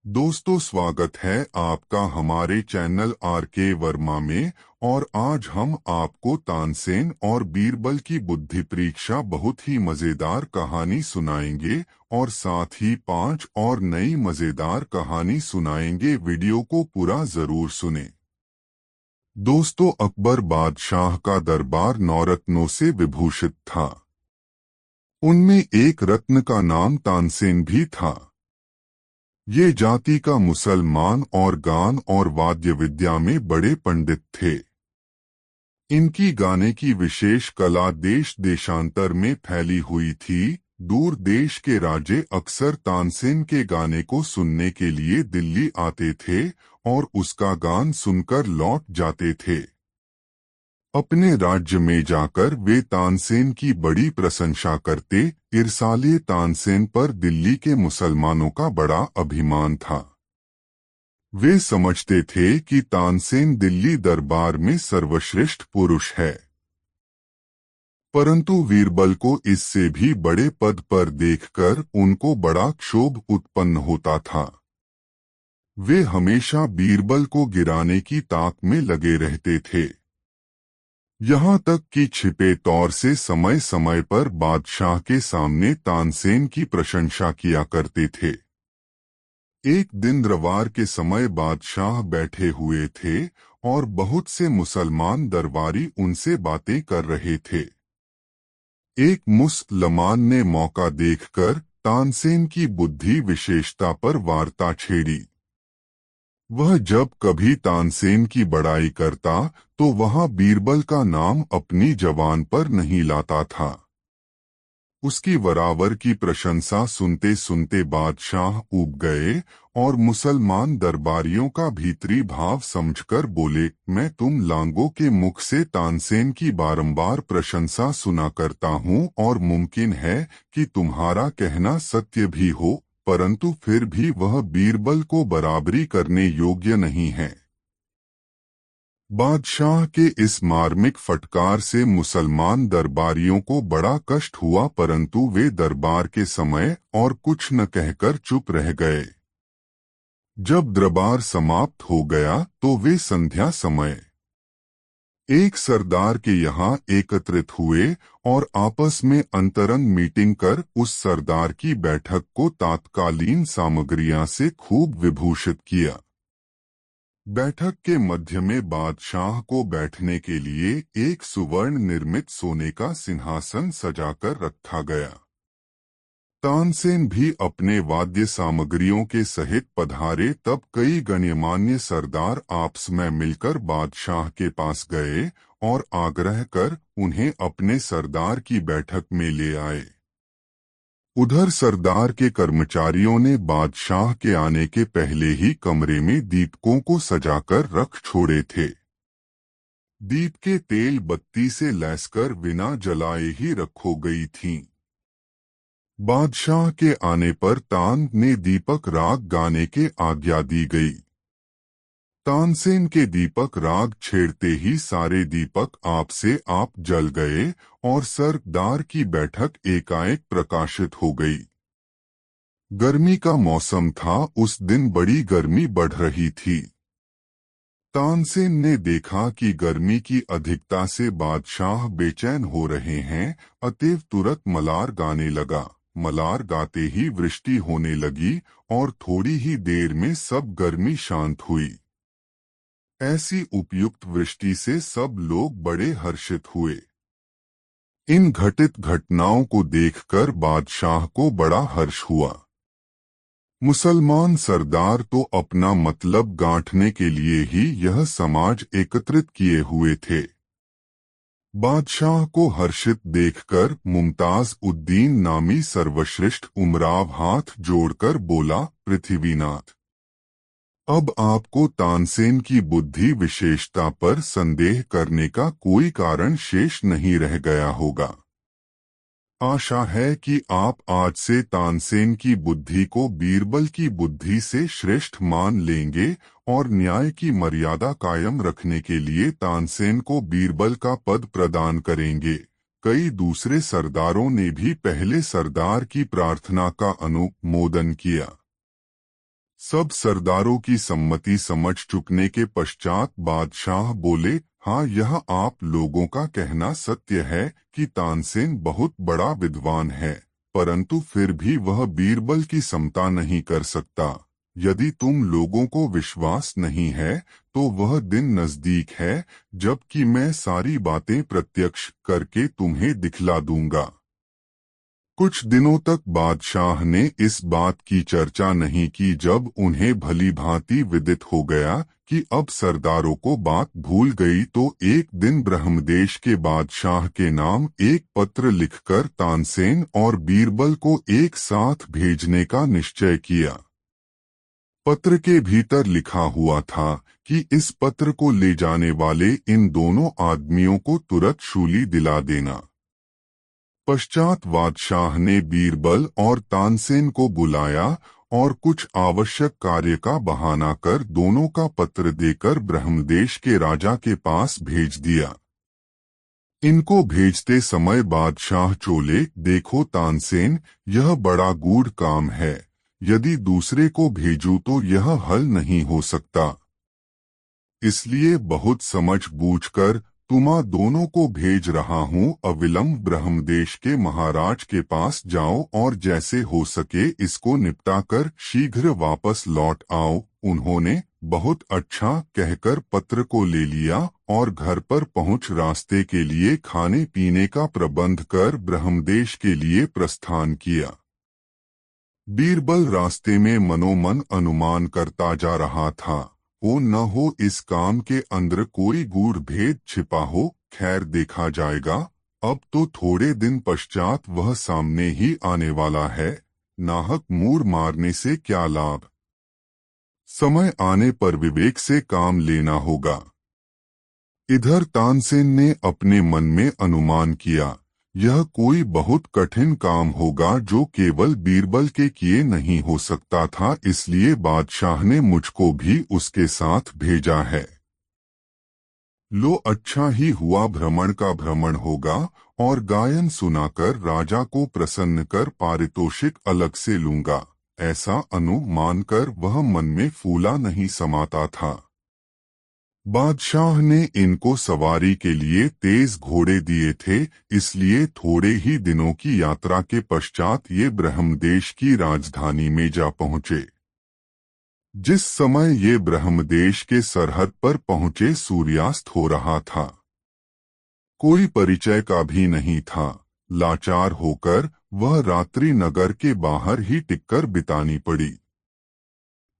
दोस्तों, स्वागत है आपका हमारे चैनल आर.के. वर्मा में। और आज हम आपको तानसेन और बीरबल की बुद्धि परीक्षा बहुत ही मजेदार कहानी सुनाएंगे और साथ ही 5 और नई मजेदार कहानी सुनाएंगे। वीडियो को पूरा जरूर सुने। दोस्तों, अकबर बादशाह का दरबार 9 रत्नों से विभूषित था। उनमें एक रत्न का नाम तानसेन भी था। ये जाति का मुसलमान और गान और वाद्य विद्या में बड़े पंडित थे। इनकी गाने की विशेष कला देश देशांतर में फैली हुई थी। दूर देश के राजे अक्सर तानसेन के गाने को सुनने के लिए दिल्ली आते थे और उसका गान सुनकर लौट जाते थे। अपने राज्य में जाकर वे तानसेन की बड़ी प्रशंसा करते। इरसाले तानसेन पर दिल्ली के मुसलमानों का बड़ा अभिमान था। वे समझते थे कि तानसेन दिल्ली दरबार में सर्वश्रेष्ठ पुरुष है। परंतु बीरबल को इससे भी बड़े पद पर देखकर उनको बड़ा क्षोभ उत्पन्न होता था। वे हमेशा बीरबल को गिराने की ताक में लगे रहते थे। यहाँ तक कि छिपे तौर से समय समय पर बादशाह के सामने तानसेन की प्रशंसा किया करते थे। एक दिन रविवार के समय बादशाह बैठे हुए थे और बहुत से मुसलमान दरबारी उनसे बातें कर रहे थे। एक मुसलमान ने मौका देखकर तानसेन की बुद्धि विशेषता पर वार्ता छेड़ी। वह जब कभी तानसेन की बड़ाई करता तो वहां बीरबल का नाम अपनी जबान पर नहीं लाता था। उसकी बराबर की प्रशंसा सुनते सुनते बादशाह ऊब गए और मुसलमान दरबारियों का भीतरी भाव समझकर बोले, मैं तुम लांगों के मुख से तानसेन की बारंबार प्रशंसा सुना करता हूँ और मुमकिन है कि तुम्हारा कहना सत्य भी हो, परंतु फिर भी वह बीरबल को बराबरी करने योग्य नहीं है। बादशाह के इस मार्मिक फटकार से मुसलमान दरबारियों को बड़ा कष्ट हुआ, परंतु वे दरबार के समय और कुछ न कहकर चुप रह गए। जब दरबार समाप्त हो गया तो वे संध्या समय एक सरदार के यहाँ एकत्रित हुए और आपस में अंतरंग मीटिंग कर उस सरदार की बैठक को तात्कालीन सामग्रियां से खूब विभूषित किया। बैठक के मध्य में बादशाह को बैठने के लिए एक सुवर्ण निर्मित सोने का सिंहासन सजाकर रखा गया। तानसेन भी अपने वाद्य सामग्रियों के सहित पधारे। तब कई गण्यमान्य सरदार आपस में मिलकर बादशाह के पास गए और आग्रह कर उन्हें अपने सरदार की बैठक में ले आए। उधर सरदार के कर्मचारियों ने बादशाह के आने के पहले ही कमरे में दीपकों को सजाकर रख छोड़े थे। दीप के तेल बत्ती से लैसकर बिना जलाए ही रखो गई थीं। बादशाह के आने पर तान ने दीपक राग गाने के आज्ञा दी गई। तानसेन के दीपक राग छेड़ते ही सारे दीपक आप से आप जल गए और सरदार की बैठक एकाएक प्रकाशित हो गई। गर्मी का मौसम था। उस दिन बड़ी गर्मी बढ़ रही थी। तानसेन ने देखा कि गर्मी की अधिकता से बादशाह बेचैन हो रहे हैं, अतएव तुरंत मलार गाने लगा। मलार गाते ही वृष्टि होने लगी और थोड़ी ही देर में सब गर्मी शांत हुई। ऐसी उपयुक्त वृष्टि से सब लोग बड़े हर्षित हुए। इन घटित घटनाओं को देखकर बादशाह को बड़ा हर्ष हुआ। मुसलमान सरदार तो अपना मतलब गांठने के लिए ही यह समाज एकत्रित किए हुए थे। बादशाह को हर्षित देखकर मुमताज उद्दीन नामी सर्वश्रेष्ठ उमराव हाथ जोड़कर बोला, पृथ्वीनाथ, अब आपको तानसेन की बुद्धि विशेषता पर संदेह करने का कोई कारण शेष नहीं रह गया होगा। आशा है कि आप आज से तानसेन की बुद्धि को बीरबल की बुद्धि से श्रेष्ठ मान लेंगे और न्याय की मर्यादा कायम रखने के लिए तानसेन को बीरबल का पद प्रदान करेंगे। कई दूसरे सरदारों ने भी पहले सरदार की प्रार्थना का अनुमोदन किया। सब सरदारों की सम्मति समझ चुकने के पश्चात बादशाह बोले, हाँ, यह आप लोगों का कहना सत्य है कि तानसेन बहुत बड़ा विद्वान है, परंतु फिर भी वह बीरबल की समता नहीं कर सकता। यदि तुम लोगों को विश्वास नहीं है तो वह दिन नजदीक है जबकि मैं सारी बातें प्रत्यक्ष करके तुम्हें दिखला दूंगा। कुछ दिनों तक बादशाह ने इस बात की चर्चा नहीं की। जब उन्हें भली भांति विदित हो गया कि अब सरदारों को बात भूल गई तो एक दिन ब्रह्मदेश के बादशाह के नाम एक पत्र लिखकर तानसेन और बीरबल को एक साथ भेजने का निश्चय किया। पत्र के भीतर लिखा हुआ था कि इस पत्र को ले जाने वाले इन दोनों आदमियों को तुरंत शूली दिला देना। पश्चात बादशाह ने बीरबल और तानसेन को बुलाया और कुछ आवश्यक कार्य का बहाना कर दोनों का पत्र देकर ब्रह्मदेश के राजा के पास भेज दिया। इनको भेजते समय बादशाह चोले, देखो तानसेन, यह बड़ा गूढ़ काम है, यदि दूसरे को भेजूं तो यह हल नहीं हो सकता, इसलिए बहुत समझ बूझकर तुम्हा दोनों को भेज रहा हूँ। अविलंब ब्रह्मदेश के महाराज के पास जाओ और जैसे हो सके इसको निपटाकर शीघ्र वापस लौट आओ। उन्होंने बहुत अच्छा कहकर पत्र को ले लिया और घर पर पहुँच रास्ते के लिए खाने पीने का प्रबंध कर ब्रह्मदेश के लिए प्रस्थान किया। बीरबल रास्ते में मनोमन अनुमान करता जा रहा था, वो न हो इस काम के अंदर कोई गूढ़ भेद छिपा हो। खैर, देखा जाएगा। अब तो थोड़े दिन पश्चात वह सामने ही आने वाला है, नाहक मूर मारने से क्या लाभ। समय आने पर विवेक से काम लेना होगा। इधर तानसेन ने अपने मन में अनुमान किया, यह कोई बहुत कठिन काम होगा जो केवल बीरबल के किए नहीं हो सकता था, इसलिए बादशाह ने मुझको भी उसके साथ भेजा है। लो, अच्छा ही हुआ, भ्रमण का भ्रमण होगा और गायन सुनाकर राजा को प्रसन्न कर पारितोषिक अलग से लूंगा, ऐसा अनुमान कर वह मन में फूला नहीं समाता था। बादशाह ने इनको सवारी के लिए तेज घोड़े दिए थे, इसलिए थोड़े ही दिनों की यात्रा के पश्चात ये ब्रह्मदेश की राजधानी में जा पहुँचे। जिस समय ये ब्रह्मदेश के सरहद पर पहुँचे सूर्यास्त हो रहा था। कोई परिचय का भी नहीं था। लाचार होकर वह रात्रि नगर के बाहर ही टिककर बितानी पड़ी।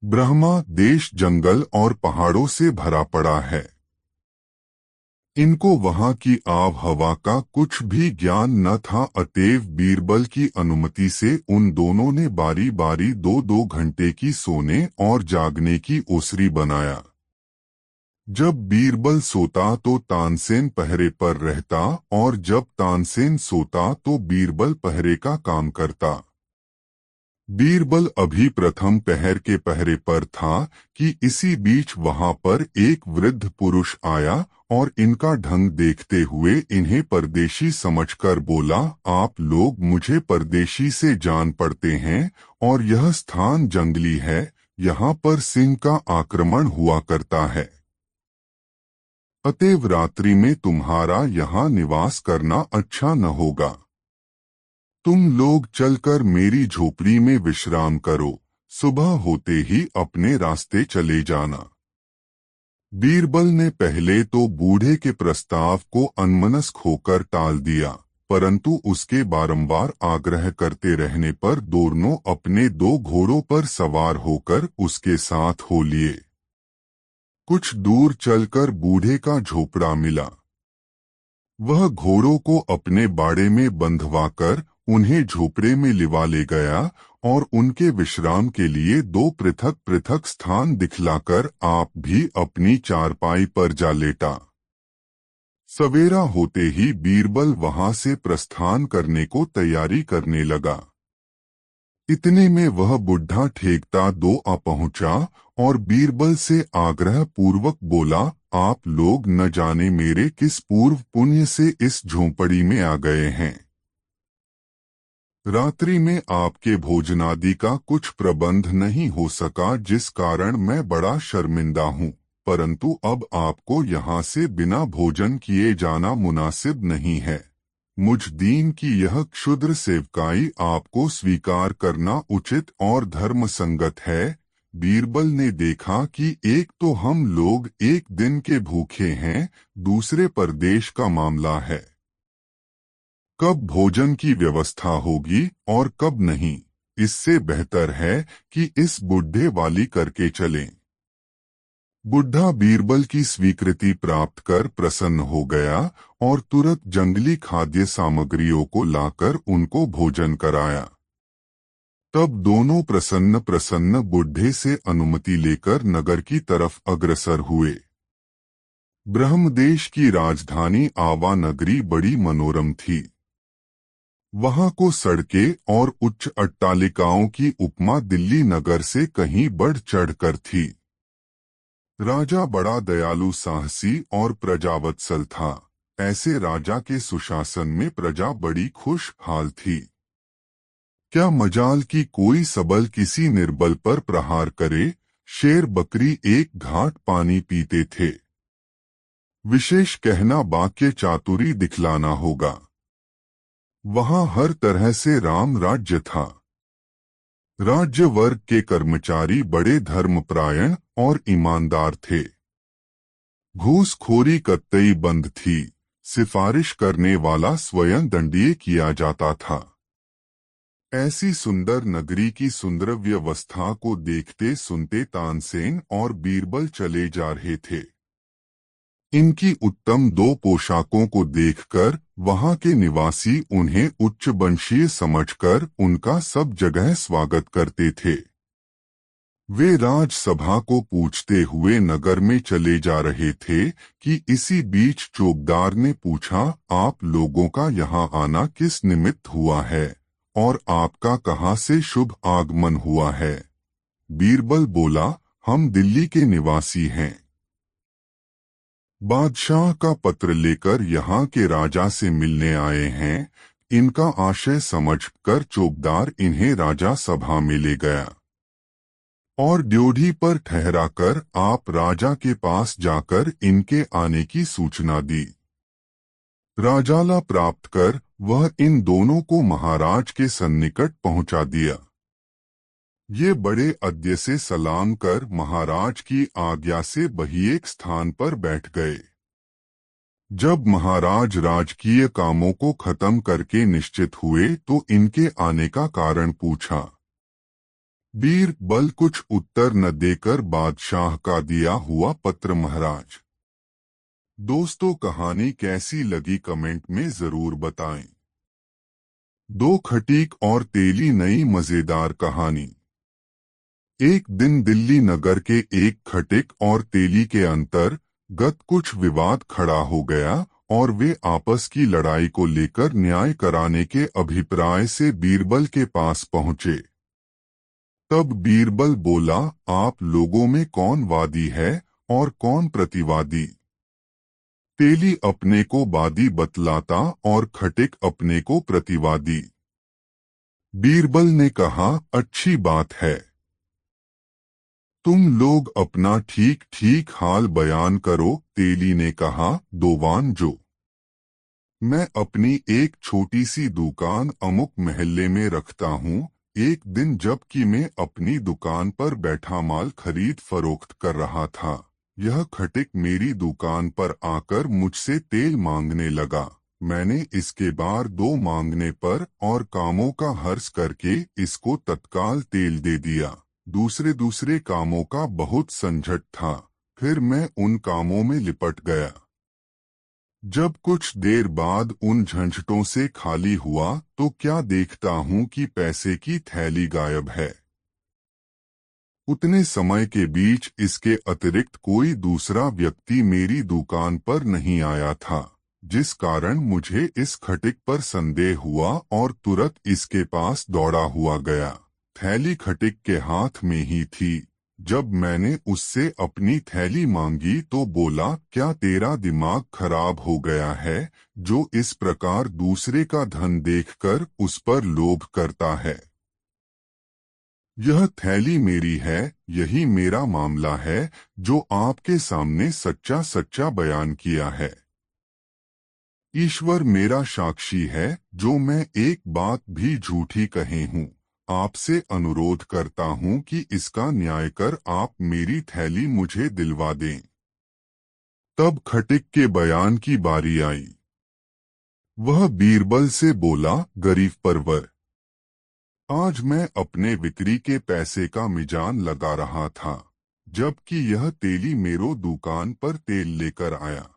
ब्रह्मा देश जंगल और पहाड़ों से भरा पड़ा है। इनको वहां की आव हवा का कुछ भी ज्ञान न था, अतएव बीरबल की अनुमति से उन दोनों ने बारी बारी 2-2 घंटे की सोने और जागने की ओसरी बनाया। जब बीरबल सोता तो तानसेन पहरे पर रहता और जब तानसेन सोता तो बीरबल पहरे का काम करता। बीरबल अभी प्रथम पहर के पहरे पर था कि इसी बीच वहां पर एक वृद्ध पुरुष आया और इनका ढंग देखते हुए इन्हें परदेशी समझकर बोला, आप लोग मुझे परदेशी से जान पड़ते हैं और यह स्थान जंगली है, यहाँ पर सिंह का आक्रमण हुआ करता है, अतएव रात्रि में तुम्हारा यहाँ निवास करना अच्छा न होगा। तुम लोग चलकर मेरी झोपड़ी में विश्राम करो, सुबह होते ही अपने रास्ते चले जाना। बीरबल ने पहले तो बूढ़े के प्रस्ताव को अनमनस्क होकर टाल दिया, परंतु उसके बारंबार आग्रह करते रहने पर दोनों अपने 2 घोड़ों पर सवार होकर उसके साथ हो लिए। कुछ दूर चलकर बूढ़े का झोपड़ा मिला। वह घोड़ों को अपने बाड़े में बंधवाकर उन्हें झोपड़े में लिवा ले गया और उनके विश्राम के लिए 2 पृथक पृथक स्थान दिखलाकर आप भी अपनी चारपाई पर जा लेटा। सवेरा होते ही बीरबल वहां से प्रस्थान करने को तैयारी करने लगा। इतने में वह बुढ़ा ठेकता 2 आ पहुंचा और बीरबल से आग्रह पूर्वक बोला, आप लोग न जाने मेरे किस पूर्व पुण्य से इस झोंपड़ी में आ गए हैं। रात्रि में आपके भोजनादि का कुछ प्रबंध नहीं हो सका, जिस कारण मैं बड़ा शर्मिंदा हूँ, परंतु अब आपको यहाँ से बिना भोजन किए जाना मुनासिब नहीं है। मुझ दीन की यह क्षुद्र सेवकाई आपको स्वीकार करना उचित और धर्म संगत है। बीरबल ने देखा कि एक तो हम लोग एक दिन के भूखे हैं, दूसरे परदेश का मामला है। कब भोजन की व्यवस्था होगी और कब नहीं, इससे बेहतर है कि इस बुढ़े वाली करके चलें। बुढ़ा बीरबल की स्वीकृति प्राप्त कर प्रसन्न हो गया और तुरंत जंगली खाद्य सामग्रियों को लाकर उनको भोजन कराया। तब दोनों प्रसन्न प्रसन्न बुढ़े से अनुमति लेकर नगर की तरफ अग्रसर हुए। ब्रह्मदेश की राजधानी आवा नगरी बड़ी मनोरम थी। वहां को सड़कें और उच्च अट्टालिकाओं की उपमा दिल्ली नगर से कहीं बढ़ चढ़कर थी। राजा बड़ा दयालु, साहसी और प्रजावत्सल था। ऐसे राजा के सुशासन में प्रजा बड़ी खुशहाल थी। क्या मजाल कि कोई सबल किसी निर्बल पर प्रहार करे। शेर बकरी एक घाट पानी पीते थे। विशेष कहना वाक्य चातुरी दिखलाना होगा। वहां हर तरह से राम राज्य था। राज्य वर्ग के कर्मचारी बड़े धर्मपरायण और ईमानदार थे। घूसखोरी कतई बंद थी। सिफारिश करने वाला स्वयं दंडनीय किया जाता था। ऐसी सुंदर नगरी की सुंदर व्यवस्था को देखते सुनते तानसेन और बीरबल चले जा रहे थे। इनकी उत्तम दो पोशाकों को देखकर वहां के निवासी उन्हें उच्च वंशीय समझकर उनका सब जगह स्वागत करते थे। वे राजसभा को पूछते हुए नगर में चले जा रहे थे कि इसी बीच चौकीदार ने पूछा, आप लोगों का यहाँ आना किस निमित्त हुआ है और आपका कहाँ से शुभ आगमन हुआ है? बीरबल बोला, हम दिल्ली के निवासी हैं। बादशाह का पत्र लेकर यहाँ के राजा से मिलने आए हैं। इनका आशय समझकर चौकीदार इन्हें राजा सभा में ले गया और ड्योढ़ी पर ठहराकर आप राजा के पास जाकर इनके आने की सूचना दी। राजाला प्राप्त कर वह इन दोनों को महाराज के सन्निकट पहुंचा दिया। ये बड़े अद्य से सलाम कर महाराज की आज्ञा से बहिएक स्थान पर बैठ गए। जब महाराज राजकीय कामों को खत्म करके निश्चित हुए तो इनके आने का कारण पूछा। बीरबल कुछ उत्तर न देकर बादशाह का दिया हुआ पत्र महाराज। दोस्तों, कहानी कैसी लगी कमेंट में जरूर बताएं। दो खटीक और तेली नई मजेदार कहानी। एक दिन दिल्ली नगर के एक खटिक और तेली के अंतर्गत कुछ विवाद खड़ा हो गया और वे आपस की लड़ाई को लेकर न्याय कराने के अभिप्राय से बीरबल के पास पहुंचे। तब बीरबल बोला, आप लोगों में कौन वादी है और कौन प्रतिवादी? तेली अपने को वादी बतलाता और खटिक अपने को प्रतिवादी। बीरबल ने कहा, अच्छी बात है, तुम लोग अपना ठीक ठीक हाल बयान करो। तेली ने कहा, दोवान जो, मैं अपनी एक छोटी सी दुकान अमुक महल्ले में रखता हूँ। एक दिन जबकि मैं अपनी दुकान पर बैठा माल खरीद फरोख्त कर रहा था, यह खटिक मेरी दुकान पर आकर मुझसे तेल मांगने लगा। मैंने इसके बार दो मांगने पर और कामों का हर्ष करके इसको तत्काल तेल दे दिया। दूसरे कामों का बहुत संझट था, फिर मैं उन कामों में लिपट गया। जब कुछ देर बाद उन झंझटों से खाली हुआ तो क्या देखता हूँ कि पैसे की थैली गायब है। उतने समय के बीच इसके अतिरिक्त कोई दूसरा व्यक्ति मेरी दुकान पर नहीं आया था, जिस कारण मुझे इस खटिक पर संदेह हुआ और तुरंत इसके पास दौड़ा हुआ गया। थैली खटिक के हाथ में ही थी। जब मैंने उससे अपनी थैली मांगी तो बोला, क्या तेरा दिमाग खराब हो गया है, जो इस प्रकार दूसरे का धन देखकर उस पर लोभ करता है। यह थैली मेरी है, यही मेरा मामला है, जो आपके सामने सच्चा सच्चा बयान किया है। ईश्वर मेरा साक्षी है, जो मैं एक बात भी झूठी कहे हूँ। आपसे अनुरोध करता हूँ कि इसका न्याय कर आप मेरी थैली मुझे दिलवा दें। तब खटिक के बयान की बारी आई। वह बीरबल से बोला, गरीब परवर, आज मैं अपने बिक्री के पैसे का मिजान लगा रहा था, जबकि यह तेली मेरो दुकान पर तेल लेकर आया।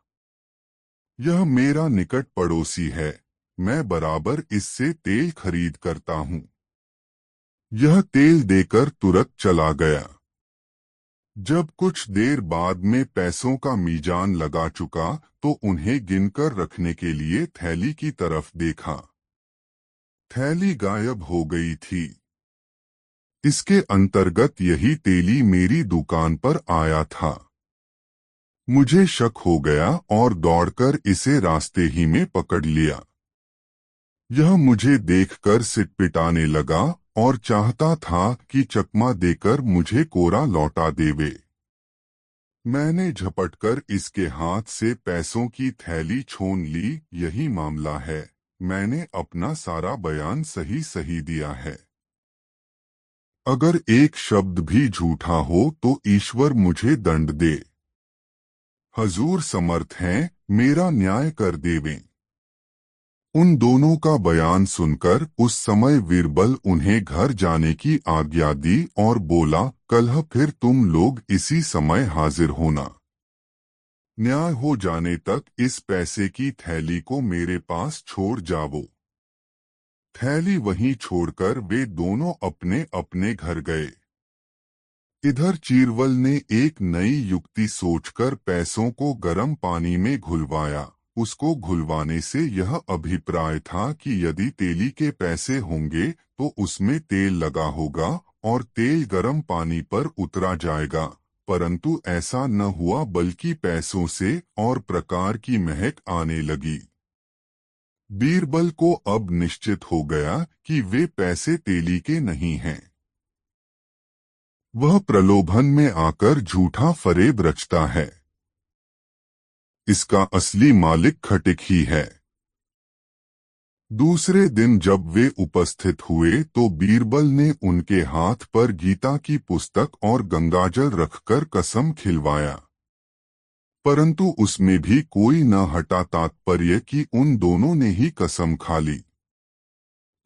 यह मेरा निकट पड़ोसी है, मैं बराबर इससे तेल खरीद करता हूँ। यह तेल देकर तुरंत चला गया। जब कुछ देर बाद में पैसों का मीजान लगा चुका तो उन्हें गिनकर रखने के लिए थैली की तरफ देखा। थैली गायब हो गई थी। इसके अंतर्गत यही तेली मेरी दुकान पर आया था। मुझे शक हो गया और दौड़कर इसे रास्ते ही में पकड़ लिया। यह मुझे देखकर सिटपिटाने लगा और चाहता था कि चकमा देकर मुझे कोरा लौटा देवे। मैंने झपटकर इसके हाथ से पैसों की थैली छीन ली। यही मामला है, मैंने अपना सारा बयान सही सही दिया है। अगर एक शब्द भी झूठा हो तो ईश्वर मुझे दंड दे। हजूर समर्थ हैं, मेरा न्याय कर देवें। उन दोनों का बयान सुनकर उस समय बीरबल उन्हें घर जाने की आज्ञा दी और बोला, कल फिर तुम लोग इसी समय हाजिर होना। न्याय हो जाने तक इस पैसे की थैली को मेरे पास छोड़ जाओ। थैली वहीं छोड़कर वे दोनों अपने अपने घर गए। इधर चीरवल ने एक नई युक्ति सोचकर पैसों को गर्म पानी में घुलवाया। उसको घुलवाने से यह अभिप्राय था कि यदि तेली के पैसे होंगे तो उसमें तेल लगा होगा और तेल गर्म पानी पर उतरा जाएगा, परंतु ऐसा न हुआ, बल्कि पैसों से और प्रकार की महक आने लगी। बीरबल को अब निश्चित हो गया कि वे पैसे तेली के नहीं हैं। वह प्रलोभन में आकर झूठा फरेब रचता है। इसका असली मालिक खटिक ही है। दूसरे दिन जब वे उपस्थित हुए तो बीरबल ने उनके हाथ पर गीता की पुस्तक और गंगाजल रखकर कसम खिलवाया, परंतु उसमें भी कोई न हटा तात्पर्य कि उन दोनों ने ही कसम खा ली।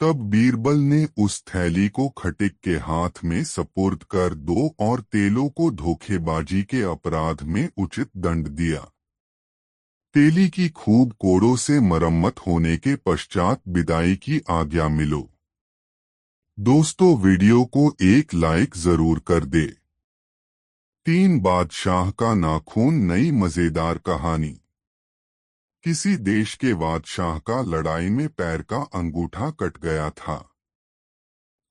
तब बीरबल ने उस थैली को खटिक के हाथ में सपुर्द कर दो और तेलों को धोखेबाजी के अपराध में उचित दंड दिया। तेली की खूब कोड़ों से मरम्मत होने के पश्चात विदाई की आज्ञा मिलो। दोस्तों, वीडियो को एक लाइक जरूर कर दे। 3 बादशाह का नाखून, नई मजेदार कहानी। किसी देश के बादशाह का लड़ाई में पैर का अंगूठा कट गया था।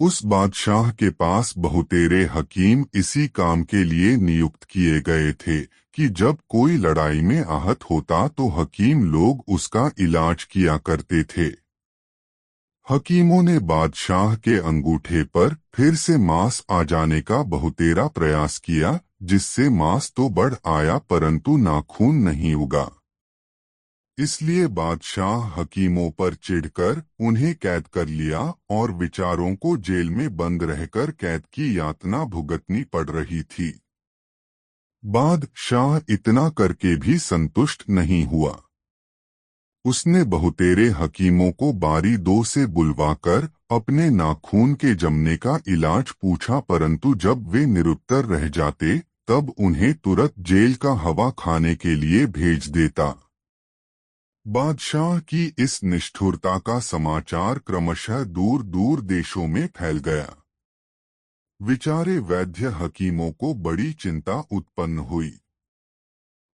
उस बादशाह के पास बहुतेरे हकीम इसी काम के लिए नियुक्त किए गए थे कि जब कोई लड़ाई में आहत होता तो हकीम लोग उसका इलाज किया करते थे। हकीमों ने बादशाह के अंगूठे पर फिर से मांस आ जाने का बहुतेरा प्रयास किया, जिससे मांस तो बढ़ आया परंतु नाखून नहीं उगा। इसलिए बादशाह हकीमों पर चिढ़कर उन्हें कैद कर लिया और विचारों को जेल में बंद रहकर कैद की यातना भुगतनी पड़ रही थी। बादशाह इतना करके भी संतुष्ट नहीं हुआ। उसने बहुतेरे हकीमों को बारी दो से बुलवाकर अपने नाखून के जमने का इलाज पूछा, परंतु जब वे निरुत्तर रह जाते तब उन्हें तुरंत जेल का हवा खाने के लिए भेज देता। बादशाह की इस निष्ठुरता का समाचार क्रमशः दूर दूर देशों में फैल गया। विचारे वैद्य हकीमों को बड़ी चिंता उत्पन्न हुई।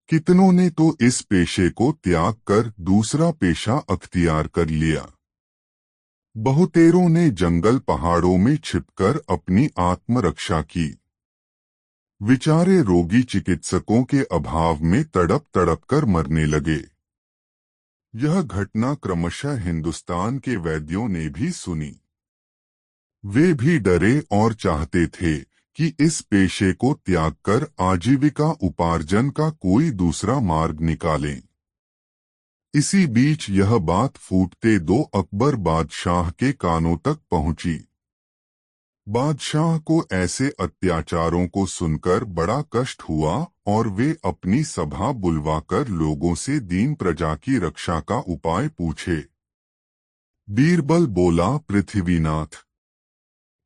कितनों ने तो इस पेशे को त्याग कर दूसरा पेशा अख्तियार कर लिया। बहुतेरों ने जंगल पहाड़ों में छिपकर अपनी आत्मरक्षा की। बेचारे रोगी चिकित्सकों के अभाव में तड़प तड़प कर मरने लगे। यह घटना क्रमशः हिंदुस्तान के वैद्यों ने भी सुनी। वे भी डरे और चाहते थे कि इस पेशे को त्याग कर आजीविका उपार्जन का कोई दूसरा मार्ग निकालें। इसी बीच यह बात फूटते दो अकबर बादशाह के कानों तक पहुंची। बादशाह को ऐसे अत्याचारों को सुनकर बड़ा कष्ट हुआ और वे अपनी सभा बुलवाकर लोगों से दीन प्रजा की रक्षा का उपाय पूछे। बीरबल बोला, पृथ्वीनाथ,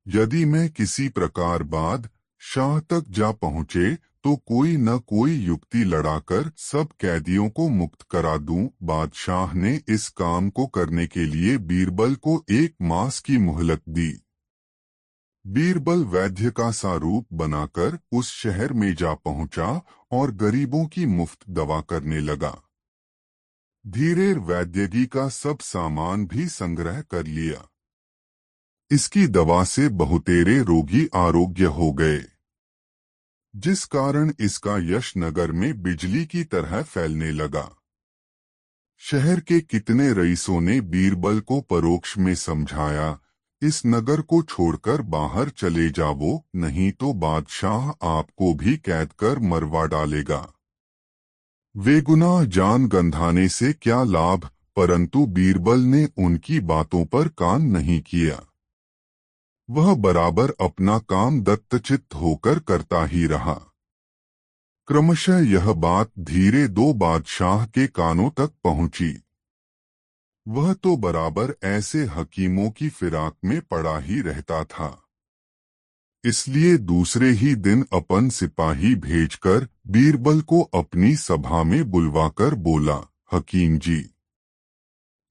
यदि मैं किसी प्रकार बादशाह तक जा पहुँचे तो कोई न कोई युक्ति लड़ाकर सब कैदियों को मुक्त करा दूं। बादशाह ने इस काम को करने के लिए बीरबल को 1 मास की मोहलत दी। बीरबल वैद्य का सा रूप बनाकर उस शहर में जा पहुंचा और गरीबों की मुफ्त दवा करने लगा। धीरे वैद्यगी का सब सामान भी संग्रह कर लिया। इसकी दवा से बहुतेरे रोगी आरोग्य हो गए, जिस कारण इसका यश नगर में बिजली की तरह फैलने लगा। शहर के कितने रईसों ने बीरबल को परोक्ष में समझाया, इस नगर को छोड़कर बाहर चले जाओ, नहीं तो बादशाह आपको भी कैद कर मरवा डालेगा। बेगुनाह जान गंधाने से क्या लाभ, परंतु बीरबल ने उनकी बातों पर कान नहीं किया। वह बराबर अपना काम दत्तचित्त होकर करता ही रहा। क्रमशः यह बात धीरे दो बादशाह के कानों तक पहुंची। वह तो बराबर ऐसे हकीमों की फिराक में पड़ा ही रहता था। इसलिए दूसरे ही दिन अपन सिपाही भेजकर बीरबल को अपनी सभा में बुलवाकर बोला, हकीम जी,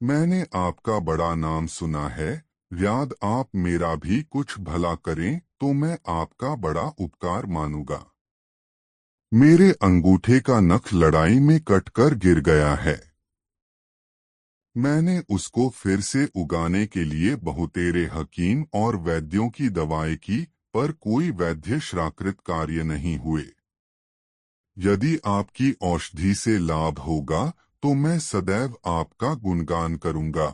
मैंने आपका बड़ा नाम सुना है, यदि आप मेरा भी कुछ भला करें तो मैं आपका बड़ा उपकार मानूंगा। मेरे अंगूठे का नख लड़ाई में कटकर गिर गया है। मैंने उसको फिर से उगाने के लिए बहुतेरे हकीम और वैद्यों की दवाएं की, पर कोई वैद्य श्राकृत कार्य नहीं हुए। यदि आपकी औषधि से लाभ होगा तो मैं सदैव आपका गुणगान करूंगा।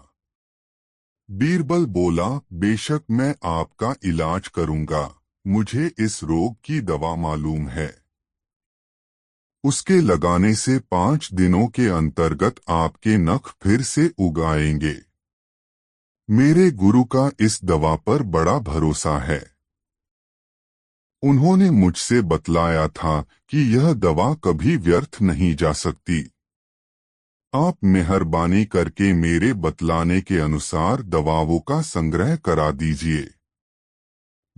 बीरबल बोला, बेशक मैं आपका इलाज करूंगा, मुझे इस रोग की दवा मालूम है। उसके लगाने से 5 दिनों के अंतर्गत आपके नख फिर से उग आएंगे। मेरे गुरु का इस दवा पर बड़ा भरोसा है। उन्होंने मुझसे बतलाया था कि यह दवा कभी व्यर्थ नहीं जा सकती। आप मेहरबानी करके मेरे बतलाने के अनुसार दवाओं का संग्रह करा दीजिए।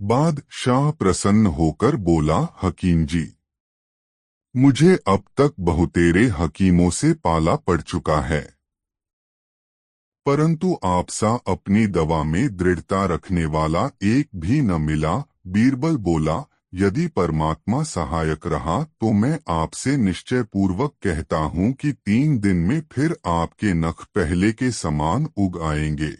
बादशाह प्रसन्न होकर बोला, हकीम जी, मुझे अब तक बहुतेरे हकीमों से पाला पड़ चुका है, परंतु आपसा अपनी दवा में दृढ़ता रखने वाला एक भी न मिला। बीरबल बोला, यदि परमात्मा सहायक रहा तो मैं आपसे निश्चय पूर्वक कहता हूँ कि 3 दिन में फिर आपके नख पहले के समान उग आएंगे।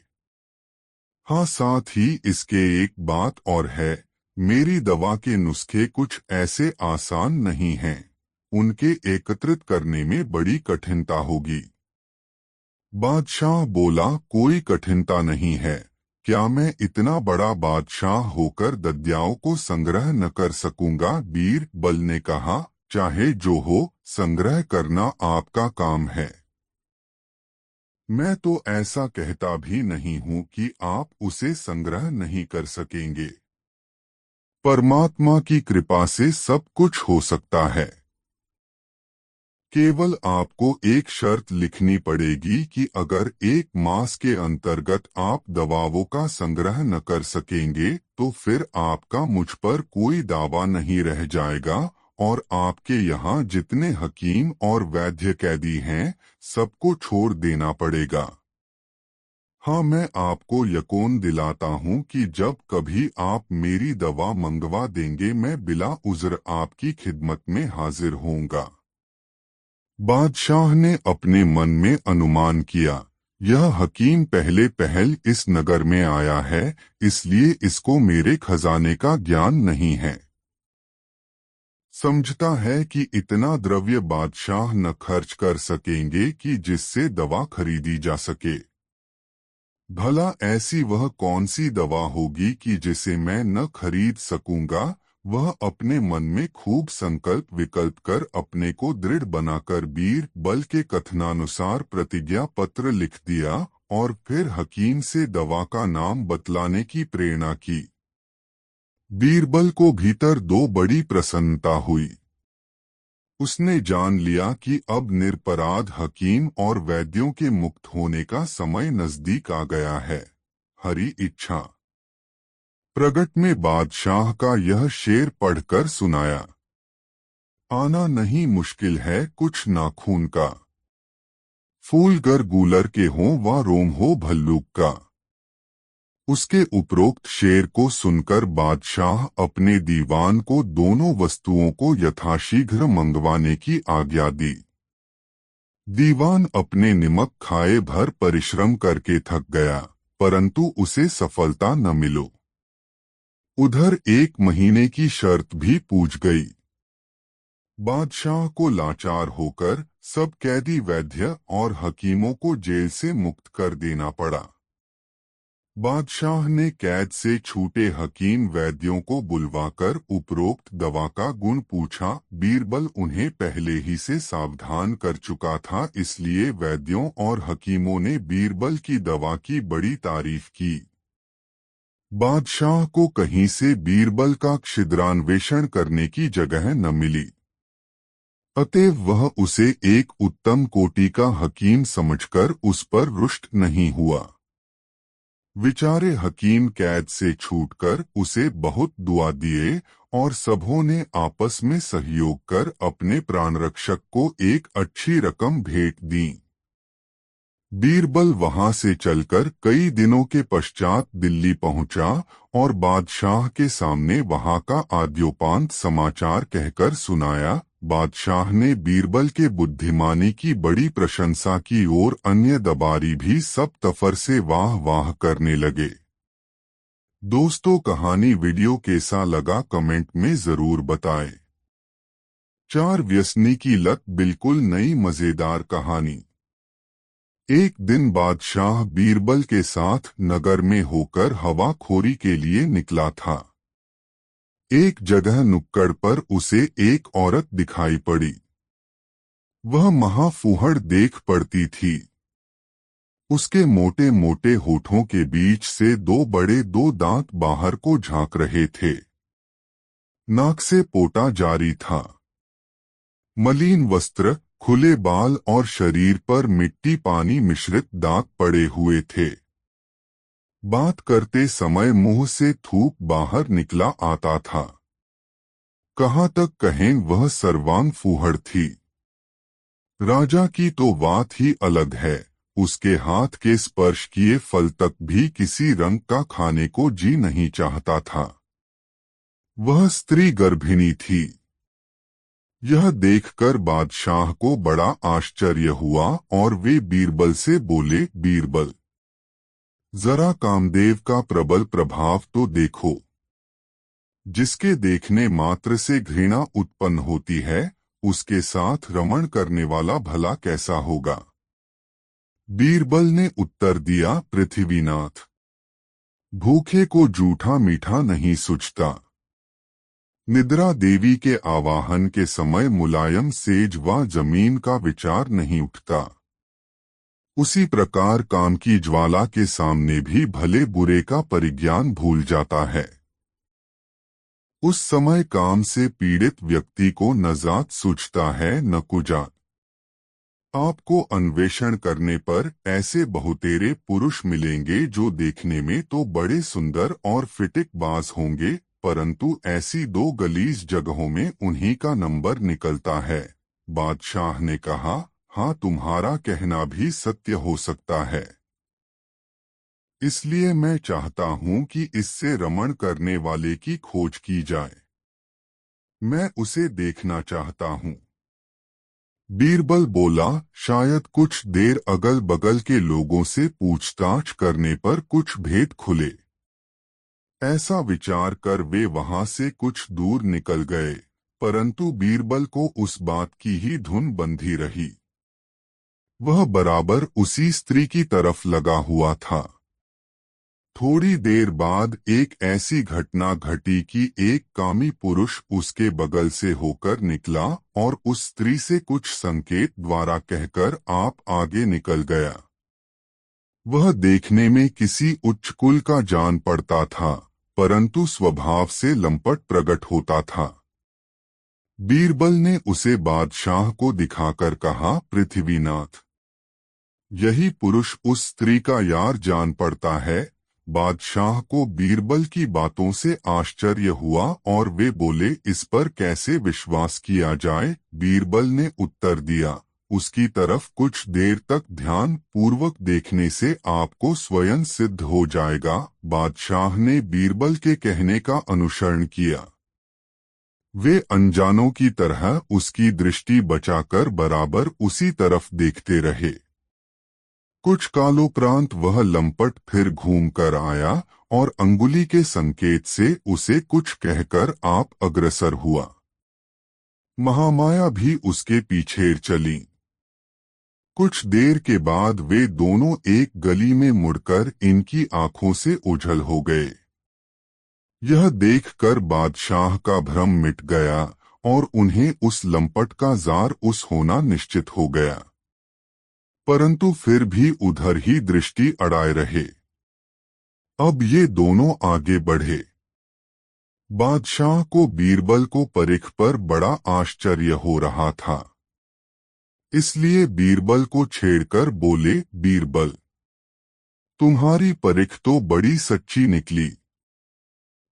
हाँ, साथ ही इसके एक बात और है, मेरी दवा के नुस्खे कुछ ऐसे आसान नहीं हैं, उनके एकत्रित करने में बड़ी कठिनता होगी। बादशाह बोला, कोई कठिनता नहीं है, क्या मैं इतना बड़ा बादशाह होकर दद्याओं को संग्रह न कर सकूंगा? बीरबल ने कहा, चाहे जो हो, संग्रह करना आपका काम है। मैं तो ऐसा कहता भी नहीं हूँ कि आप उसे संग्रह नहीं कर सकेंगे। परमात्मा की कृपा से सब कुछ हो सकता है। केवल आपको एक शर्त लिखनी पड़ेगी कि अगर 1 मास के अंतर्गत आप दवाओं का संग्रह न कर सकेंगे तो फिर आपका मुझ पर कोई दावा नहीं रह जाएगा और आपके यहाँ जितने हकीम और वैद्य कैदी हैं, सबको छोड़ देना पड़ेगा। हाँ, मैं आपको यकीन दिलाता हूँ कि जब कभी आप मेरी दवा मंगवा देंगे मैं बिला उज़्र आपकी खिदमत में हाजिर होऊंगा। बादशाह ने अपने मन में अनुमान किया, यह हकीम पहले पहल इस नगर में आया है, इसलिए इसको मेरे खजाने का ज्ञान नहीं है। समझता है कि इतना द्रव्य बादशाह न खर्च कर सकेंगे कि जिससे दवा खरीदी जा सके। भला ऐसी वह कौन सी दवा होगी कि जिसे मैं न खरीद सकूंगा। वह अपने मन में खूब संकल्प विकल्प कर अपने को दृढ़ बनाकर बीरबल के कथनानुसार प्रतिज्ञा पत्र लिख दिया और फिर हकीम से दवा का नाम बतलाने की प्रेरणा की। बीरबल को भीतर दो बड़ी प्रसन्नता हुई। उसने जान लिया कि अब निरपराध हकीम और वैद्यों के मुक्त होने का समय नजदीक आ गया है। हरी इच्छा प्रगट में बादशाह का यह शेर पढ़कर सुनाया। आना नहीं मुश्किल है कुछ नाखून का, फूल गर गूलर के हों व रोम हो भल्लूक का। उसके उपरोक्त शेर को सुनकर बादशाह अपने दीवान को दोनों वस्तुओं को यथाशीघ्र मंगवाने की आज्ञा दी। दीवान अपने निमक खाए भर परिश्रम करके थक गया, परंतु उसे सफलता न मिलो। उधर 1 महीने की शर्त भी पूछ गई। बादशाह को लाचार होकर सब कैदी वैद्य और हकीमों को जेल से मुक्त कर देना पड़ा। बादशाह ने कैद से छूटे हकीम वैद्यों को बुलवाकर उपरोक्त दवा का गुण पूछा। बीरबल उन्हें पहले ही से सावधान कर चुका था, इसलिए वैद्यों और हकीमों ने बीरबल की दवा की बड़ी तारीफ की। बादशाह को कहीं से बीरबल का छिद्रान्वेषण करने की जगह न मिली, अतएव वह उसे एक उत्तम कोटि का हकीम समझकर उस पर रुष्ट नहीं हुआ। विचारे हकीम कैद से छूटकर उसे बहुत दुआ दिए और सबों ने आपस में सहयोग कर अपने प्राणरक्षक को एक अच्छी रकम भेंट दी। बीरबल वहां से चलकर कई दिनों के पश्चात दिल्ली पहुंचा और बादशाह के सामने वहां का आद्योपांत समाचार कहकर सुनाया। बादशाह ने बीरबल के बुद्धिमानी की बड़ी प्रशंसा की और अन्य दबारी भी सब तफर से वाह वाह करने लगे। दोस्तों, कहानी वीडियो कैसा लगा कमेंट में जरूर बताएं। 4 व्यसनी की लत बिल्कुल नई मजेदार कहानी। एक दिन बादशाह बीरबल के साथ नगर में होकर हवाखोरी के लिए निकला था। एक जगह नुक्कड़ पर उसे एक औरत दिखाई पड़ी। वह महाफूहड़ देख पड़ती थी। उसके मोटे मोटे होठों के बीच से 2 बड़े 2 दांत बाहर को झांक रहे थे। नाक से पोटा जारी था। मलिन वस्त्र, खुले बाल और शरीर पर मिट्टी पानी मिश्रित दाग पड़े हुए थे। बात करते समय मुंह से थूक बाहर निकला आता था। कहाँ तक कहें वह सर्वांग फूहड़ थी। राजा की तो बात ही अलग है, उसके हाथ के स्पर्श किए फल तक भी किसी रंग का खाने को जी नहीं चाहता था। वह स्त्री गर्भिणी थी। यह देखकर बादशाह को बड़ा आश्चर्य हुआ और वे बीरबल से बोले, बीरबल, जरा कामदेव का प्रबल प्रभाव तो देखो। जिसके देखने मात्र से घृणा उत्पन्न होती है, उसके साथ रमण करने वाला भला कैसा होगा। बीरबल ने उत्तर दिया, पृथ्वीनाथ, भूखे को जूठा मीठा नहीं सूझता। निद्रा देवी के आवाहन के समय मुलायम सेज व जमीन का विचार नहीं उठता। उसी प्रकार काम की ज्वाला के सामने भी भले बुरे का परिज्ञान भूल जाता है। उस समय काम से पीड़ित व्यक्ति को न जात सूझता है न कुजात। आपको अन्वेषण करने पर ऐसे बहुतेरे पुरुष मिलेंगे जो देखने में तो बड़े सुंदर और फिटिकबाज होंगे, परंतु ऐसी 2 गलीज जगहों में उन्हीं का नंबर निकलता है। बादशाह ने कहा, हाँ, तुम्हारा कहना भी सत्य हो सकता है। इसलिए मैं चाहता हूँ कि इससे रमण करने वाले की खोज की जाए। मैं उसे देखना चाहता हूँ। बीरबल बोला, शायद कुछ देर अगल बगल के लोगों से पूछताछ करने पर कुछ भेद खुले। ऐसा विचार कर वे वहां से कुछ दूर निकल गए। परंतु बीरबल को उस बात की ही धुन बंधी रही। वह बराबर उसी स्त्री की तरफ लगा हुआ था। थोड़ी देर बाद एक ऐसी घटना घटी कि एक कामी पुरुष उसके बगल से होकर निकला और उस स्त्री से कुछ संकेत द्वारा कहकर आप आगे निकल गया। वह देखने में किसी उच्च कुल का जान पड़ता था, परंतु स्वभाव से लंपट प्रकट होता था। बीरबल ने उसे बादशाह को दिखाकर कहा, पृथ्वीनाथ, यही पुरुष उस स्त्री का यार जान पड़ता है। बादशाह को बीरबल की बातों से आश्चर्य हुआ और वे बोले, इस पर कैसे विश्वास किया जाए। बीरबल ने उत्तर दिया, उसकी तरफ कुछ देर तक ध्यान पूर्वक देखने से आपको स्वयं सिद्ध हो जाएगा। बादशाह ने बीरबल के कहने का अनुसरण किया। वे अनजानों की तरह उसकी दृष्टि बचाकर बराबर उसी तरफ देखते रहे। कुछ कालोपरांत वह लंपट फिर घूम कर आया और अंगुली के संकेत से उसे कुछ कहकर आप अग्रसर हुआ। महामाया भी उसके पीछे चली। कुछ देर के बाद वे दोनों एक गली में मुड़कर इनकी आंखों से ओझल हो गए। यह देखकर बादशाह का भ्रम मिट गया और उन्हें उस लंपट का जार उस होना निश्चित हो गया, परंतु फिर भी उधर ही दृष्टि अड़ाए रहे। अब ये दोनों आगे बढ़े। बादशाह को बीरबल को परिख पर बड़ा आश्चर्य हो रहा था, इसलिए बीरबल को छेड़कर बोले, बीरबल, तुम्हारी परिख तो बड़ी सच्ची निकली,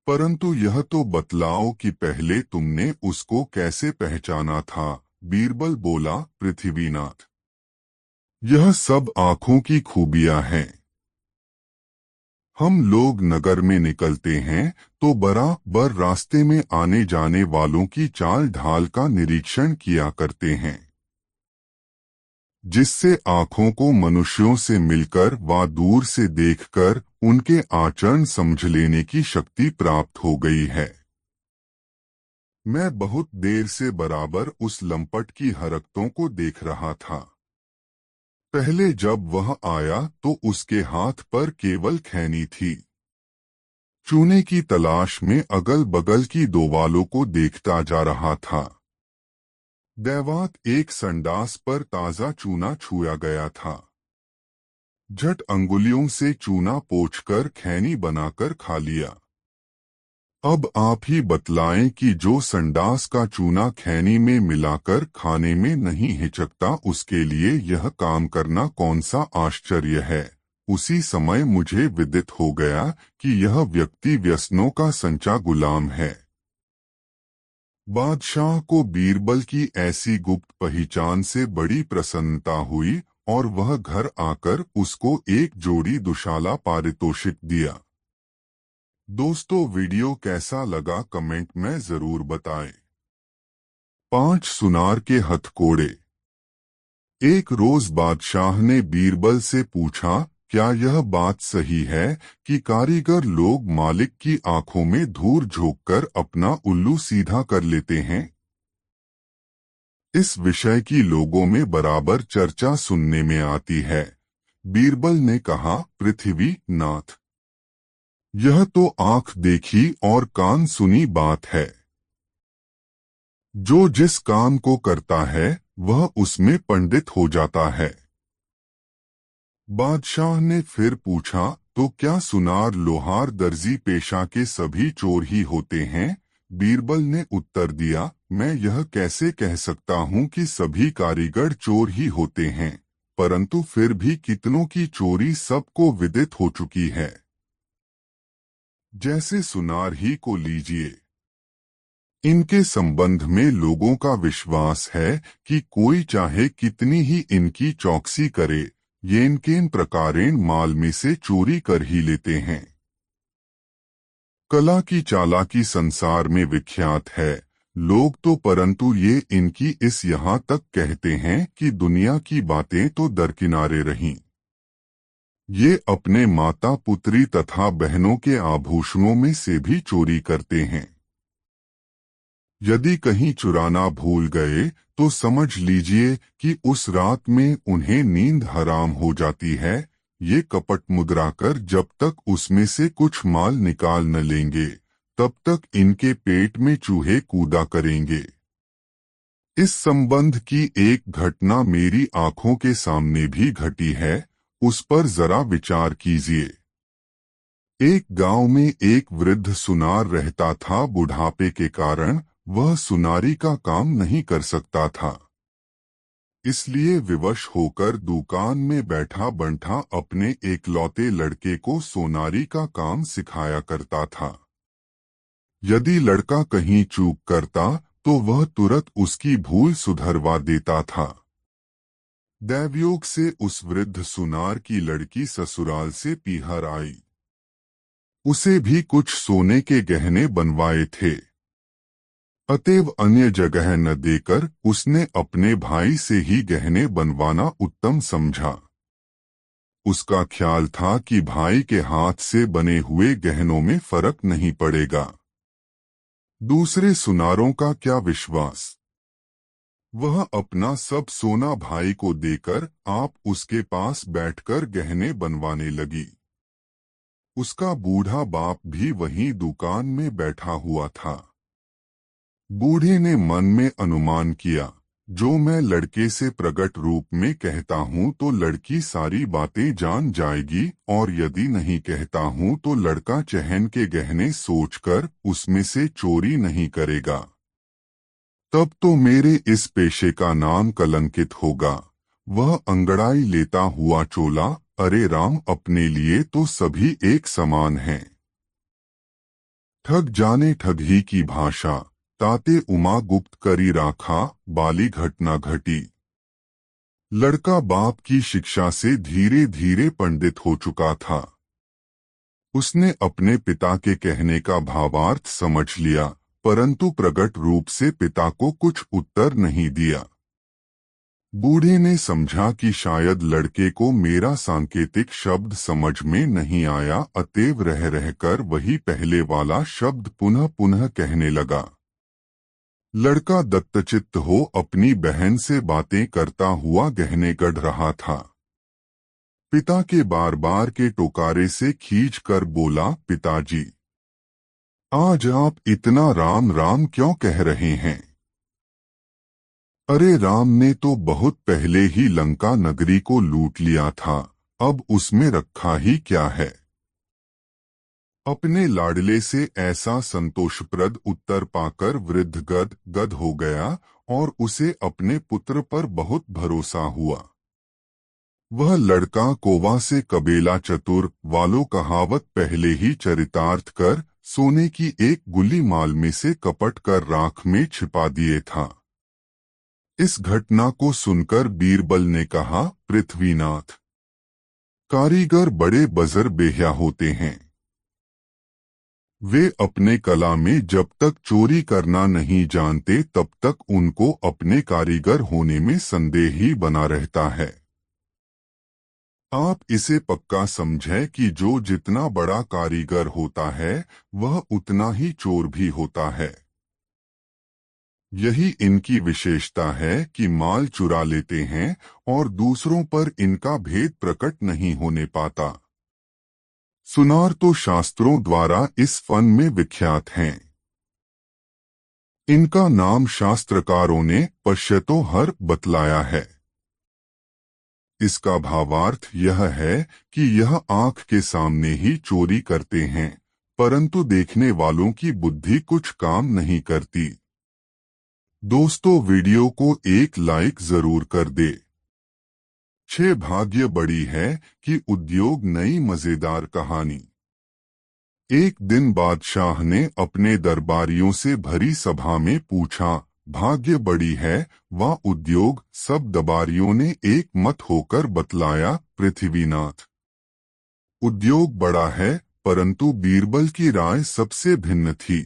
परंतु यह तो बतलाओ कि पहले तुमने उसको कैसे पहचाना था। बीरबल बोला, पृथ्वीनाथ, यह सब आंखों की खूबियां हैं। हम लोग नगर में निकलते हैं तो बराबर रास्ते में आने जाने वालों की चाल ढाल का निरीक्षण किया करते हैं, जिससे आंखों को मनुष्यों से मिलकर व दूर से देखकर उनके आचरण समझ लेने की शक्ति प्राप्त हो गई है। मैं बहुत देर से बराबर उस लंपट की हरकतों को देख रहा था। पहले जब वह आया तो उसके हाथ पर केवल खैनी थी। चूने की तलाश में अगल बगल की दोवालों को देखता जा रहा था। दैवात एक संडास पर ताजा चूना छुआ गया था। झट अंगुलियों से चूना पोंछकर खैनी बनाकर खा लिया। अब आप ही बतलाएं कि जो संडास का चूना खैनी में मिलाकर खाने में नहीं हिचकता, उसके लिए यह काम करना कौन सा आश्चर्य है। उसी समय मुझे विदित हो गया कि यह व्यक्ति व्यसनों का संचा गुलाम है। बादशाह को बीरबल की ऐसी गुप्त पहचान से बड़ी प्रसन्नता हुई और वह घर आकर उसको एक जोड़ी दुशाला पारितोषिक दिया। दोस्तों, वीडियो कैसा लगा कमेंट में जरूर बताएं। 5 सुनार के हथकड़े। एक रोज बादशाह ने बीरबल से पूछा, क्या यह बात सही है कि कारीगर लोग मालिक की आंखों में धूल झोंककर अपना उल्लू सीधा कर लेते हैं? इस विषय की लोगों में बराबर चर्चा सुनने में आती है। बीरबल ने कहा, पृथ्वीनाथ, यह तो आंख देखी और कान सुनी बात है। जो जिस काम को करता है वह उसमें पंडित हो जाता है। बादशाह ने फिर पूछा, तो क्या सुनार, लोहार, दर्जी पेशा के सभी चोर ही होते हैं? बीरबल ने उत्तर दिया, मैं यह कैसे कह सकता हूँ कि सभी कारीगर चोर ही होते हैं, परंतु फिर भी कितनों की चोरी सबको विदित हो चुकी है। जैसे सुनार ही को लीजिए। इनके संबंध में लोगों का विश्वास है कि कोई चाहे कितनी ही इनकी चौकसी करे, ये इनकेन प्रकारेण माल में से चोरी कर ही लेते हैं। कला की चालाकी संसार में विख्यात है। लोग तो परंतु ये इनकी इस यहाँ तक कहते हैं कि दुनिया की बातें तो दरकिनारे रहीं, ये अपने माता पुत्री तथा बहनों के आभूषणों में से भी चोरी करते हैं। यदि कहीं चुराना भूल गए तो समझ लीजिए कि उस रात में उन्हें नींद हराम हो जाती है। ये कपट मुद्रा कर जब तक उसमें से कुछ माल निकाल न लेंगे तब तक इनके पेट में चूहे कूदा करेंगे। इस संबंध की एक घटना मेरी आंखों के सामने भी घटी है, उस पर जरा विचार कीजिए। एक गांव में एक वृद्ध सुनार रहता था। बुढ़ापे के कारण वह सुनारी का काम नहीं कर सकता था, इसलिए विवश होकर दुकान में बैठा बंठा अपने एकलौते लड़के को सोनारी का काम सिखाया करता था। यदि लड़का कहीं चूक करता तो वह तुरंत उसकी भूल सुधरवा देता था। दैवयोग से उस वृद्ध सुनार की लड़की ससुराल से पीहर आई। उसे भी कुछ सोने के गहने बनवाए थे, अतएव अन्य जगह न देकर उसने अपने भाई से ही गहने बनवाना उत्तम समझा। उसका ख्याल था कि भाई के हाथ से बने हुए गहनों में फर्क नहीं पड़ेगा। दूसरे सुनारों का क्या विश्वास, वह अपना सब सोना भाई को देकर आप उसके पास बैठकर गहने बनवाने लगी। उसका बूढ़ा बाप भी वहीं दुकान में बैठा हुआ था। बूढ़े ने मन में अनुमान किया, जो मैं लड़के से प्रकट रूप में कहता हूँ तो लड़की सारी बातें जान जाएगी, और यदि नहीं कहता हूँ तो लड़का चहन के गहने सोचकर उसमें से चोरी नहीं करेगा। तब तो मेरे इस पेशे का नाम कलंकित होगा। वह अंगड़ाई लेता हुआ चोला, अरे राम, अपने लिए तो सभी एक समान हैं। ठग जाने ठगी की भाषा, ताते उमा गुप्त करी राखा, बाली घटना घटी। लड़का बाप की शिक्षा से धीरे धीरे पंडित हो चुका था। उसने अपने पिता के कहने का भावार्थ समझ लिया, परंतु प्रकट रूप से पिता को कुछ उत्तर नहीं दिया। बूढ़े ने समझा कि शायद लड़के को मेरा सांकेतिक शब्द समझ में नहीं आया, अतएव रह रहकर वही पहले वाला शब्द पुनः पुनः कहने लगा। लड़का दत्तचित्त हो अपनी बहन से बातें करता हुआ गहने गढ़ रहा था। पिता के बार बार के टोकारे से खींच कर बोला, पिताजी, आज आप इतना राम राम क्यों कह रहे हैं? अरे राम ने तो बहुत पहले ही लंका नगरी को लूट लिया था, अब उसमें रखा ही क्या है? अपने लाडले से ऐसा संतोषप्रद उत्तर पाकर वृद्ध गद हो गया और उसे अपने पुत्र पर बहुत भरोसा हुआ। वह लड़का कोवा से कबेला चतुर वालों कहावत पहले ही चरितार्थ कर सोने की एक गुली माल में से कपट कर राख में छिपा दिए था। इस घटना को सुनकर बीरबल ने कहा, पृथ्वीनाथ, कारीगर बड़े बजर बेहिया होते हैं। वे अपने कला में जब तक चोरी करना नहीं जानते तब तक उनको अपने कारीगर होने में संदेह ही बना रहता है। आप इसे पक्का समझें कि जो जितना बड़ा कारीगर होता है वह उतना ही चोर भी होता है। यही इनकी विशेषता है कि माल चुरा लेते हैं और दूसरों पर इनका भेद प्रकट नहीं होने पाता। सुनार तो शास्त्रों द्वारा इस फन में विख्यात हैं। इनका नाम शास्त्रकारों ने पश्यतो हर बतलाया है। इसका भावार्थ यह है कि यह आंख के सामने ही चोरी करते हैं, परंतु देखने वालों की बुद्धि कुछ काम नहीं करती। दोस्तों, वीडियो को एक लाइक जरूर कर दे। 6 भाग्य बड़ी है कि उद्योग नई मजेदार कहानी। एक दिन बादशाह ने अपने दरबारियों से भरी सभा में पूछा, भाग्य बड़ी है व उद्योग? सब दरबारियों ने एक मत होकर बतलाया, पृथ्वीनाथ। उद्योग बड़ा है, परंतु बीरबल की राय सबसे भिन्न थी।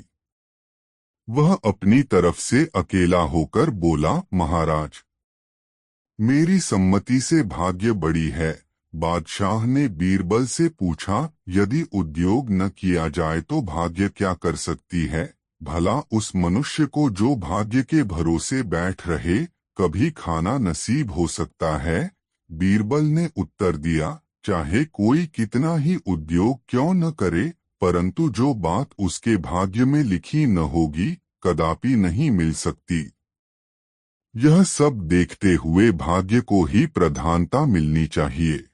वह अपनी तरफ से अकेला होकर बोला, महाराज, मेरी सम्मति से भाग्य बड़ी है। बादशाह ने बीरबल से पूछा, यदि उद्योग न किया जाए तो भाग्य क्या कर सकती है? भला उस मनुष्य को जो भाग्य के भरोसे बैठ रहे कभी खाना नसीब हो सकता है? बीरबल ने उत्तर दिया, चाहे कोई कितना ही उद्योग क्यों न करे, परंतु जो बात उसके भाग्य में लिखी न होगी कदापि नहीं मिल सकती। यह सब देखते हुए भाग्य को ही प्रधानता मिलनी चाहिए।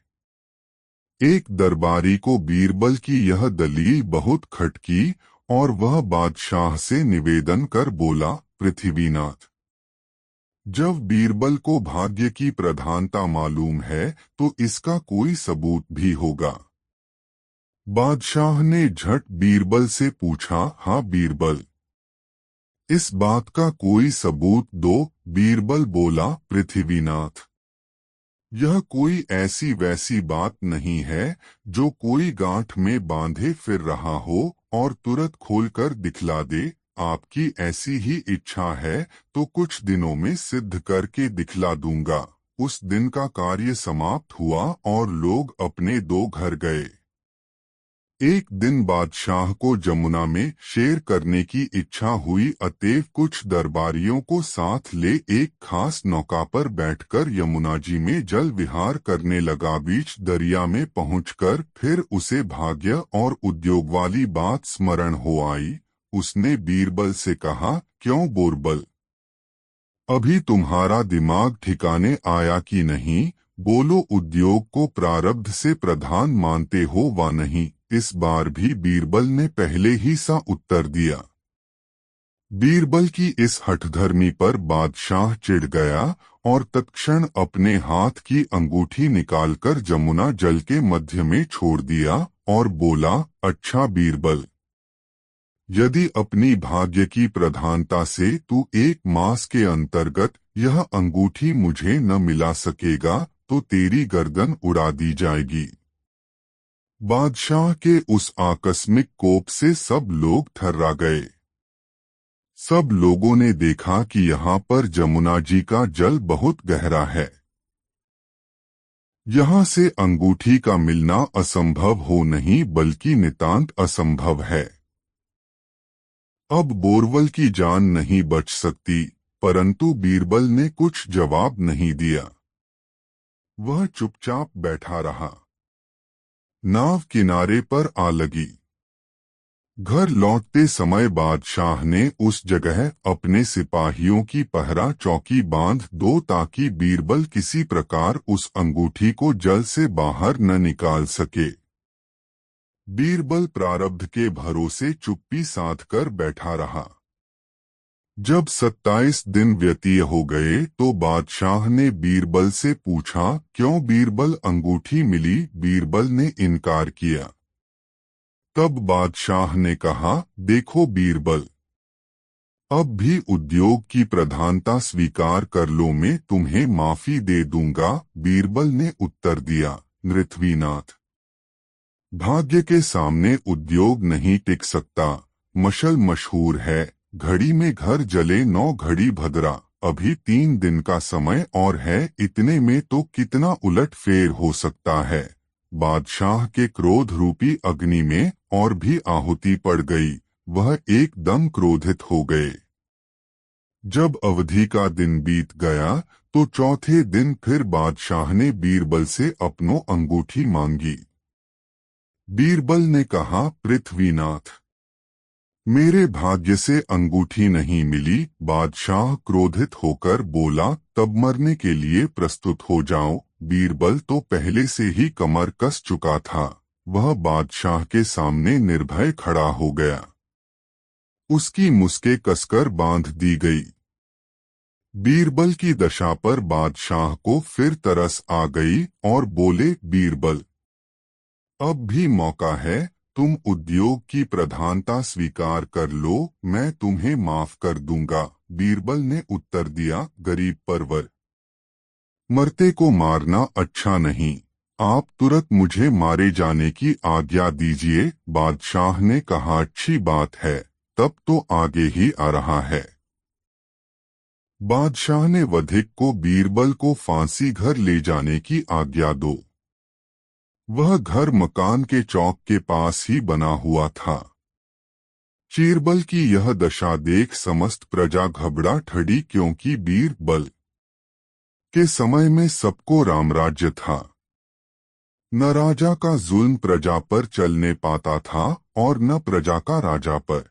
एक दरबारी को बीरबल की यह दलील बहुत खटकी और वह बादशाह से निवेदन कर बोला, पृथ्वीनाथ, जब बीरबल को भाग्य की प्रधानता मालूम है तो इसका कोई सबूत भी होगा। बादशाह ने झट बीरबल से पूछा, हाँ बीरबल, इस बात का कोई सबूत दो। बीरबल बोला, पृथ्वीनाथ, यह कोई ऐसी वैसी बात नहीं है जो कोई गांठ में बांधे फिर रहा हो और तुरंत खोलकर दिखला दे। आपकी ऐसी ही इच्छा है तो कुछ दिनों में सिद्ध करके दिखला दूंगा। उस दिन का कार्य समाप्त हुआ और लोग अपने दो घर गए। एक दिन बादशाह को जमुना में शेर करने की इच्छा हुई, अतएव कुछ दरबारियों को साथ ले एक खास नौका पर बैठकर यमुना जी में जल विहार करने लगा। बीच दरिया में पहुंचकर फिर उसे भाग्य और उद्योग वाली बात स्मरण हो आई। उसने बीरबल से कहा, क्यों बोरबल, अभी तुम्हारा दिमाग ठिकाने आया कि नहीं? बोलो, उद्योग को प्रारब्ध से प्रधान मानते हो वा नहीं? इस बार भी बीरबल ने पहले ही सा उत्तर दिया। बीरबल की इस हठधर्मी पर बादशाह चिढ़ गया और तत्क्षण अपने हाथ की अंगूठी निकालकर जमुना जल के मध्य में छोड़ दिया और बोला, अच्छा बीरबल, यदि अपनी भाग्य की प्रधानता से तू एक मास के अंतर्गत यह अंगूठी मुझे न मिला सकेगा तो तेरी गर्दन उड़ा दी जाएगी। बादशाह के उस आकस्मिक कोप से सब लोग थर्रा गए। सब लोगों ने देखा कि यहाँ पर जमुना जी का जल बहुत गहरा है। यहाँ से अंगूठी का मिलना असंभव हो नहीं बल्कि नितांत असंभव है। अब बोरबल की जान नहीं बच सकती, परंतु बीरबल ने कुछ जवाब नहीं दिया। वह चुपचाप बैठा रहा। नाव किनारे पर आ लगी। घर लौटते समय बादशाह ने उस जगह अपने सिपाहियों की पहरा चौकी बांध दो ताकि बीरबल किसी प्रकार उस अंगूठी को जल से बाहर न निकाल सके। बीरबल प्रारब्ध के भरोसे चुप्पी साध कर बैठा रहा। जब 27 दिन व्यतीत हो गए तो बादशाह ने बीरबल से पूछा, क्यों बीरबल, अंगूठी मिली? बीरबल ने इनकार किया। तब बादशाह ने कहा, देखो बीरबल, अब भी उद्योग की प्रधानता स्वीकार कर लो, मैं तुम्हें माफी दे दूंगा। बीरबल ने उत्तर दिया, पृथ्वीनाथ, भाग्य के सामने उद्योग नहीं टिक सकता। मशल मशहूर है, घड़ी में घर जले 9 घड़ी भद्रा। अभी 3 दिन का समय और है, इतने में तो कितना उलट फेर हो सकता है। बादशाह के क्रोध रूपी अग्नि में और भी आहुति पड़ गई। वह एकदम क्रोधित हो गए। जब अवधि का दिन बीत गया तो चौथे दिन फिर बादशाह ने बीरबल से अपनों अंगूठी मांगी। बीरबल ने कहा, पृथ्वीनाथ, मेरे भाग्य से अंगूठी नहीं मिली। बादशाह क्रोधित होकर बोला, तब मरने के लिए प्रस्तुत हो जाओ। बीरबल तो पहले से ही कमर कस चुका था। वह बादशाह के सामने निर्भय खड़ा हो गया। उसकी मुस्के कसकर बांध दी गई। बीरबल की दशा पर बादशाह को फिर तरस आ गई और बोले, बीरबल, अब भी मौका है, तुम उद्योग की प्रधानता स्वीकार कर लो, मैं तुम्हें माफ कर दूंगा। बीरबल ने उत्तर दिया, गरीब परवर, मरते को मारना अच्छा नहीं। आप तुरंत मुझे मारे जाने की आज्ञा दीजिए। बादशाह ने कहा, अच्छी बात है, तब तो आगे ही आ रहा है। बादशाह ने वधिक को बीरबल को फांसी घर ले जाने की आज्ञा दो। वह घर मकान के चौक के पास ही बना हुआ था। चीरबल की यह दशा देख समस्त प्रजा घबरा ठड़ी, क्योंकि बीरबल के समय में सबको रामराज्य था। न राजा का जुल्म प्रजा पर चलने पाता था और न प्रजा का राजा पर।